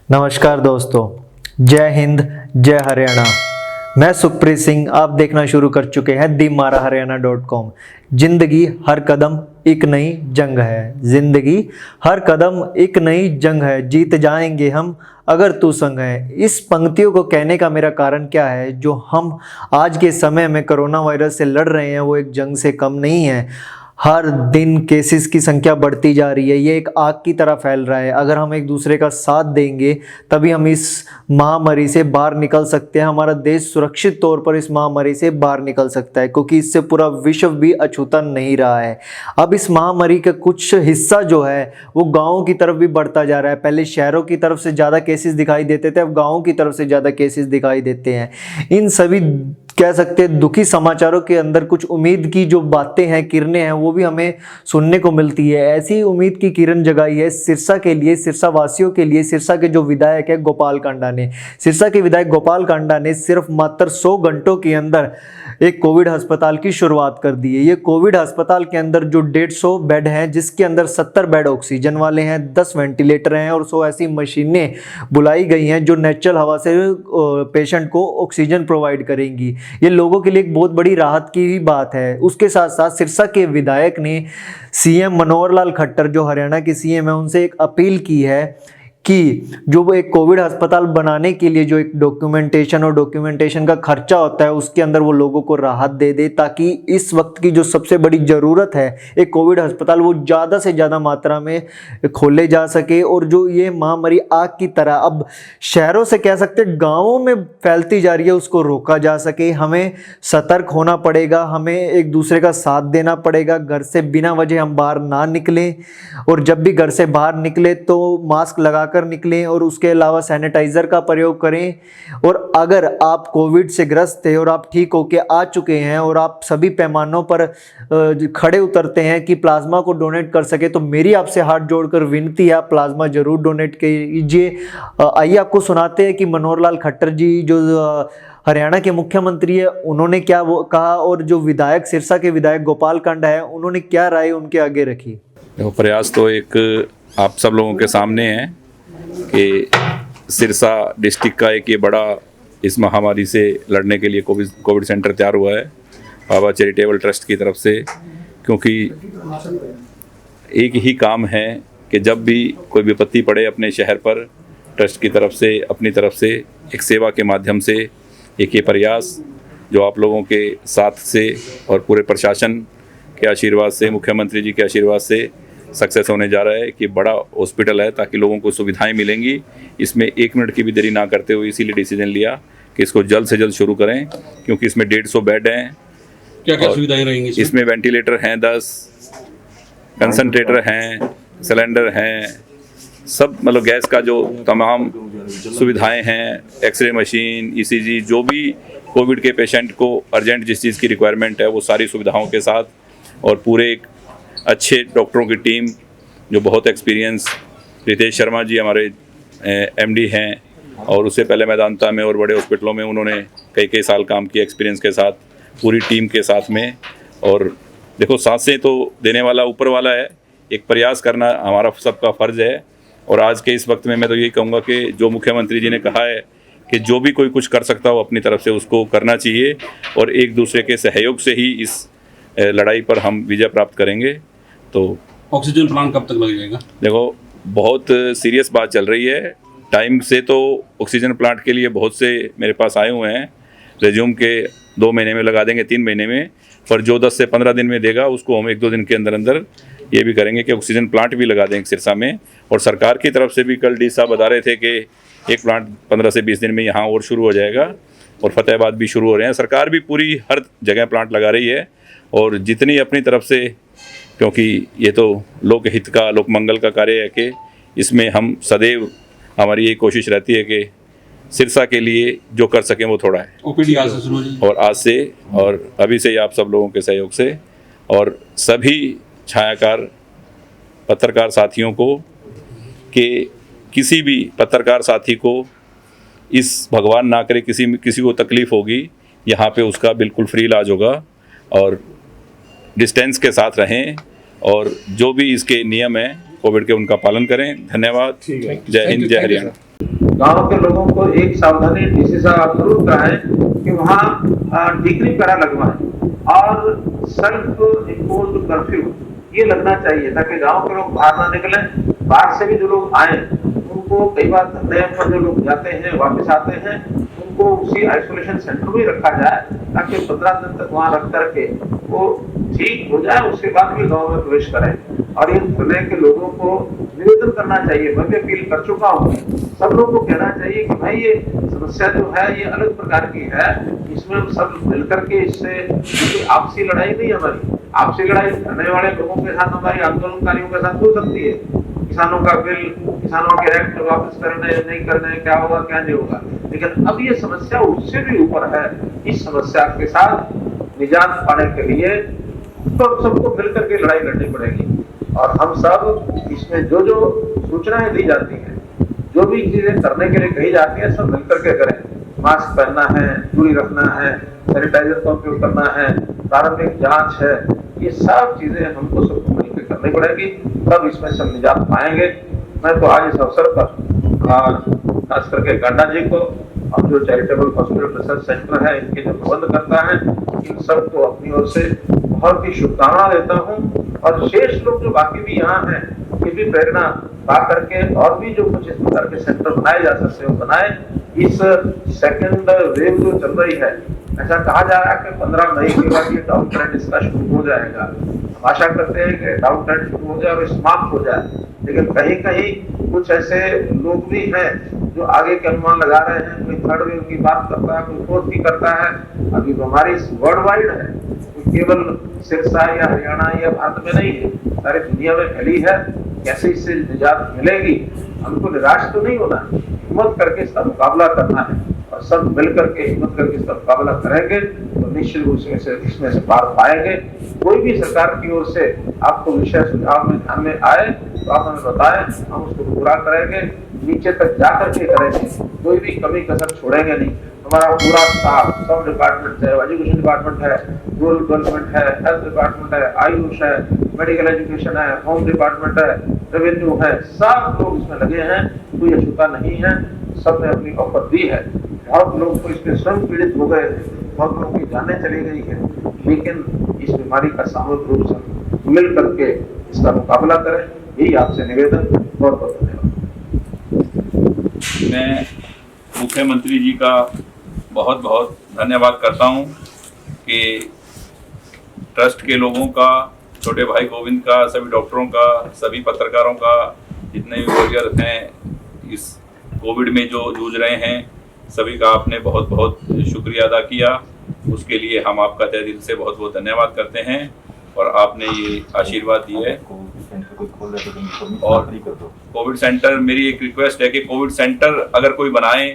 नमस्कार दोस्तों, जय हिंद, जय हरियाणा। मैं सुखप्रीत सिंह, आप देखना शुरू कर चुके हैं themarahariana.com। जिंदगी हर कदम एक नई जंग है, जिंदगी हर कदम एक नई जंग है, जीत जाएंगे हम अगर तू संग है। इस पंक्तियों को कहने का मेरा कारण क्या है? जो हम आज के समय में कोरोना वायरस से लड़ रहे हैं वो एक जंग से कम नहीं है। हर दिन केसेस की संख्या बढ़ती जा रही है, ये एक आग की तरह फैल रहा है। अगर हम एक दूसरे का साथ देंगे तभी हम इस महामारी से बाहर निकल सकते हैं। हमारा देश सुरक्षित तौर पर इस महामारी से बाहर निकल सकता है, क्योंकि इससे पूरा विश्व भी अछूता नहीं रहा है। अब इस महामारी का कुछ हिस्सा जो है वो गाँवों की तरफ भी बढ़ता जा रहा है। पहले शहरों की तरफ से ज़्यादा केसेस दिखाई देते थे, अब गाँवों की तरफ से ज़्यादा केसेस दिखाई देते हैं। इन सभी कह सकते हैं दुखी समाचारों के अंदर कुछ उम्मीद की जो बातें हैं, किरणें हैं, वो भी हमें सुनने को मिलती है। ऐसी उम्मीद की किरण जगाई है सिरसा के लिए, सिरसा वासियों के लिए। सिरसा के जो विधायक है गोपाल कांडा ने, सिरसा के विधायक गोपाल कांडा ने सिर्फ मात्र 100 घंटों के अंदर एक कोविड अस्पताल की शुरुआत कर दी है। ये कोविड अस्पताल के अंदर जो 150 बेड हैं, जिसके अंदर 70 बेड ऑक्सीजन वाले हैं, 10 वेंटिलेटर हैं और 100 ऐसी मशीनें बुलाई गई हैं जो नेचुरल हवा से पेशेंट को ऑक्सीजन प्रोवाइड करेंगी। ये लोगों के लिए एक बहुत बड़ी राहत की भी बात है। उसके साथ साथ सिरसा के विधायक ने सीएम मनोहर लाल खट्टर, जो हरियाणा के सीएम है, उनसे एक अपील की है कि जो वो एक कोविड अस्पताल बनाने के लिए जो एक डॉक्यूमेंटेशन का खर्चा होता है उसके अंदर वो लोगों को राहत दे दे, ताकि इस वक्त की जो सबसे बड़ी ज़रूरत है एक कोविड अस्पताल, वो ज़्यादा से ज़्यादा मात्रा में खोले जा सके। और जो ये महामारी आग की तरह अब शहरों से कह सकते गाँवों में फैलती जा रही है, उसको रोका जा सके। हमें सतर्क होना पड़ेगा, हमें एक दूसरे का साथ देना पड़ेगा। घर से बिना वजह हम बाहर ना निकलें, और जब भी घर से बाहर निकले तो मास्क लगा कर निकलें, और उसके अलावा सैनिटाइजर का प्रयोग करें। और अगर आप कोविड से ग्रस्त थे और आप ठीक होके आ चुके हैं और आप सभी पैमानों पर खड़े उतरते हैं कि प्लाज्मा को डोनेट कर सके, तो मेरी आपसे हाथ जोड़कर विनती है, आप प्लाज्मा जरूर डोनेट कीजिए। आइए आपको सुनाते हैं कि मनोहर लाल खट्टर जी जो हरियाणा के मुख्यमंत्री है, उन्होंने क्या वो कहा, और जो विधायक सिरसा के विधायक गोपाल कांडा है उन्होंने क्या राय उनके आगे रखी। देखो, प्रयास तो एक आप सब लोगों के सामने है कि सिरसा डिस्ट्रिक्ट का एक ये बड़ा इस महामारी से लड़ने के लिए कोविड सेंटर तैयार हुआ है बाबा चैरिटेबल ट्रस्ट की तरफ से। क्योंकि एक ही काम है कि जब भी कोई विपत्ति पड़े अपने शहर पर, ट्रस्ट की तरफ से अपनी तरफ से एक सेवा के माध्यम से एक ये प्रयास जो आप लोगों के साथ से और पूरे प्रशासन के आशीर्वाद से, मुख्यमंत्री जी के आशीर्वाद से सक्सेस होने जा रहा है कि बड़ा हॉस्पिटल है ताकि लोगों को सुविधाएं मिलेंगी। इसमें 1 मिनट की भी देरी ना करते हुए इसीलिए डिसीजन लिया कि इसको जल्द से जल्द शुरू करें, क्योंकि इसमें 150 बेड हैं। क्या क्या सुविधाएं रहेंगी इसमें? वेंटिलेटर हैं 10, कंसंट्रेटर हैं, सिलेंडर हैं, सब मतलब गैस का जो तमाम सुविधाएं हैं, एक्सरे मशीन, ईसीजी, जो भी कोविड के पेशेंट को अर्जेंट जिस चीज़ की रिक्वायरमेंट है वो सारी सुविधाओं के साथ, और पूरे एक अच्छे डॉक्टरों की टीम जो बहुत एक्सपीरियंस, रितेश शर्मा जी हमारे एमडी हैं, और उससे पहले मैदानता में और बड़े हॉस्पिटलों में उन्होंने कई साल काम किया एक्सपीरियंस के साथ, पूरी टीम के साथ में। और देखो, सांसें तो देने वाला ऊपर वाला है, एक प्रयास करना हमारा सबका फ़र्ज़ है। और आज के इस वक्त में मैं तो यही कहूँगा कि जो मुख्यमंत्री जी ने कहा है कि जो भी कोई कुछ कर सकता हो अपनी तरफ से उसको करना चाहिए, और एक दूसरे के सहयोग से ही इस लड़ाई पर हम विजय प्राप्त करेंगे। तो ऑक्सीजन प्लांट कब तक लग जाएगा? देखो, बहुत सीरियस बात चल रही है। टाइम से तो ऑक्सीजन प्लांट के लिए बहुत से मेरे पास आए हुए हैं, रेज्यूम के 2 महीने में लगा देंगे, 3 महीने में, पर जो 10 से 15 दिन में देगा उसको हम 1-2 दिन के अंदर अंदर ये भी करेंगे कि ऑक्सीजन प्लांट भी लगा देंगे सिरसा में। और सरकार की तरफ से भी कल डी साहब बता रहे थे कि एक प्लांट 15 से 20 दिन में यहाँ और शुरू हो जाएगा, और फतेहाबाद भी शुरू हो रहे हैं। सरकार भी पूरी हर जगह प्लांट लगा रही है, और जितनी अपनी तरफ से, क्योंकि ये तो लोकहित का, लोक मंगल का कार्य है कि इसमें हम सदैव, हमारी ये कोशिश रहती है कि सिरसा के लिए जो कर सकें वो थोड़ा है। ओपीडी आज से शुरू हो जाएगी, और आज से और अभी से ही आप सब लोगों के सहयोग से, और सभी छायाकार पत्रकार साथियों को, कि किसी भी पत्रकार साथी को इस भगवान ना करे किसी को तकलीफ़ होगी, यहाँ पे उसका बिल्कुल फ्री इलाज होगा। और डिस्टेंस के साथ रहें, और जो भी इसके नियम हैं कोविड के उनका पालन करें। धन्यवाद। जय हिंद, जय हरियाणा। गांव के लोगों को एक सावधानी डीसी साहब जरूर कराएं कि वहाँ डिग्री पैरा लगवाएं और सेल्फ इम्पोज्ड कर्फ्यू ये लगना चाहिए, ताकि गांव के लोग बाहर ना निकले। बाहर से भी जो लोग आए उनको कई बार धंधे पर जो लोग जाते हैं वापस आते हैं, उनको उसी आइसोलेशन सेंटर में ही रखा जाए, ताकि 15 दिन तक वहां रख करके वो ठीक हो जाए, उसके बाद भी गांव में प्रवेश करें। और इन जिले के लोगों को निवेदन करना चाहिए, मैं भी अपील कर चुका हूँ, सब लोग को कहना चाहिए कि भाई ये समस्या जो है ये अलग प्रकार की है, इसमें हम सब मिलकर के इससे आपसी लड़ाई नहीं है हमारी, आपसी लड़ाई करने वाले लोगों के साथ, हमारी आंदोलनकारियों के साथ हो सकती है। किसानों का बिल, किसानों के एक्ट वापस करने नहीं करने, क्या होगा क्या नहीं होगा, लेकिन अब ये समस्या उससे भी ऊपर है। इस समस्या के साथ निजात पाने के लिए तो सबको मिलकर के लड़ाई लड़नी पड़ेगी। और हम सब इसमें जो जो सूचनाएं दी जाती हैं, जो भी चीजें करने के लिए कही जाती है, सब मिलकर के करें। मास्क पहनना है, दूरी रखना है, सैनिटाइजर का उपयोग करना है, प्रारंभिक जांच है, ये सब चीजें हमको सबको मिलकर करनी पड़ेगी, तब इसमें सब निजात पाएंगे। मैं तो आज इस अवसर पर खास करके गंडा जी को और जो चैरिटेबल हॉस्पिटल रिसर्च सेंटर है इनके जो प्रबंध करता है, इन सबको अपनी ओर से बहुत ही शुभकामना देता हूँ। और शेष लोग जो बाकी भी यहाँ हैं, ये भी प्रेरणा पा करके और भी जो कुछ इस प्रकार के सेंटर बनाए जा सकते हैं बनाए। इस सेकंड वेव जो चल रही है, ऐसा कहा जा रहा है कि 15 मई के बाद ये डाउन ट्रेंड इसका शुरू हो जाएगा। हम आशा करते हैं कि डाउन ट्रेंड शुरू हो जाए और समाप्त हो जाए, लेकिन कहीं कहीं कुछ ऐसे लोग भी हैं जो आगे के अनुमान लगा रहे हैं, कोई थर्ड वेव की बात करता है, कोई फोर्थ की करता है। अभी बीमारी वर्ल्ड वाइड है, केवल सिरसा या हरियाणा या भारत में नहीं है, सारी दुनिया में फैली है। कैसे इससे निजात मिलेगी, हमको निराश तो नहीं होना, हिम्मत करके इसका मुकाबला करना है और सब मिलकर के हिम्मत करके इसका मुकाबला करेंगे तो निश्चित रूप से इसमें से पार पाएंगे। कोई भी सरकार की ओर से आपको विषय सुझाव में ध्यान में आए तो आप हमें बताएं, हम उसको पूरा करेंगे, नीचे तक जा करके करेंगे, कोई भी कमी कसर छोड़ेंगे नहीं। हमारा पूरा स्टाफ, सब डिपार्टमेंट है, एजुकेशन डिपार्टमेंट है, रूरल डेवलपमेंट है, हेल्थ डिपार्टमेंट है, आयुष है, मेडिकल एजुकेशन है, होम डिपार्टमेंट है, रेवेन्यू है, सब लोग इसमें लगे हैं, कोई अछूता नहीं है, सबने अपनी ऑफर दी है। बहुत लोग तो इसमें स्वयं पीड़ित हो गए, बहुत लोगों की जानें चली गई है, लेकिन इस बीमारी का सामूहिक रूप से मिल करके इसका मुकाबला करें, यही आपसे निवेदन। बहुत बहुत धन्यवाद। मैं मुख्यमंत्री जी का बहुत बहुत धन्यवाद करता हूं कि ट्रस्ट के लोगों का, छोटे भाई गोविंद का, सभी डॉक्टरों का, सभी पत्रकारों का, जितने भी वॉरियर हैं इस कोविड में जो जूझ रहे हैं, सभी का आपने बहुत बहुत शुक्रिया अदा किया। उसके लिए हम आपका तहे दिल से बहुत बहुत धन्यवाद करते हैं और आपने ये आशीर्वाद दिया है। और कोविड सेंटर, मेरी एक रिक्वेस्ट है कि कोविड सेंटर अगर कोई बनाए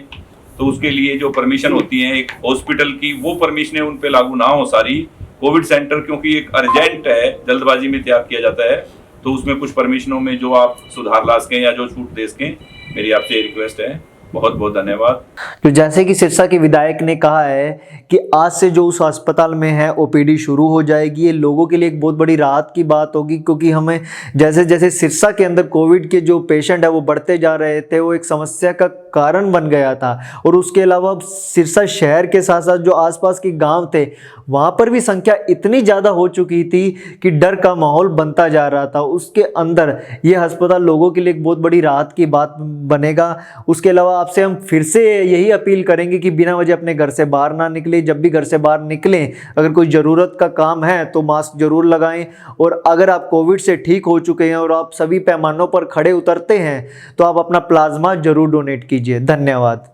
तो उसके लिए जो परमिशन होती है एक हॉस्पिटल की, वो परमिशनें उन पे लागू ना हो सारी। कोविड सेंटर क्योंकि एक अर्जेंट है, जल्दबाजी में तैयार किया जाता है, तो उसमें कुछ परमिशनों में जो आप सुधार ला सकें या जो छूट दे सकें, मेरी आपसे ये रिक्वेस्ट है। बहुत बहुत धन्यवाद। तो जैसे कि सिरसा के विधायक ने कहा है कि आज से जो उस अस्पताल में है ओपीडी शुरू हो जाएगी, ये लोगों के लिए एक बहुत बड़ी राहत की बात होगी, क्योंकि हमें जैसे जैसे सिरसा के अंदर कोविड के जो पेशेंट है वो बढ़ते जा रहे थे, वो एक समस्या का कारण बन गया था। और उसके अलावा सिरसा शहर के साथ साथ जो आसपास के गांव थे वहाँ पर भी संख्या इतनी ज़्यादा हो चुकी थी कि डर का माहौल बनता जा रहा था। उसके अंदर ये अस्पताल लोगों के लिए एक बहुत बड़ी राहत की बात बनेगा। उसके अलावा आपसे हम फिर से यही अपील करेंगे कि बिना वजह अपने घर से बाहर ना निकलें। जब भी घर से बाहर निकलें, अगर कोई ज़रूरत का काम है तो मास्क जरूर लगाएं। और अगर आप कोविड से ठीक हो चुके हैं और आप सभी पैमानों पर खड़े उतरते हैं तो आप अपना प्लाज्मा जरूर डोनेट कीजिए। धन्यवाद।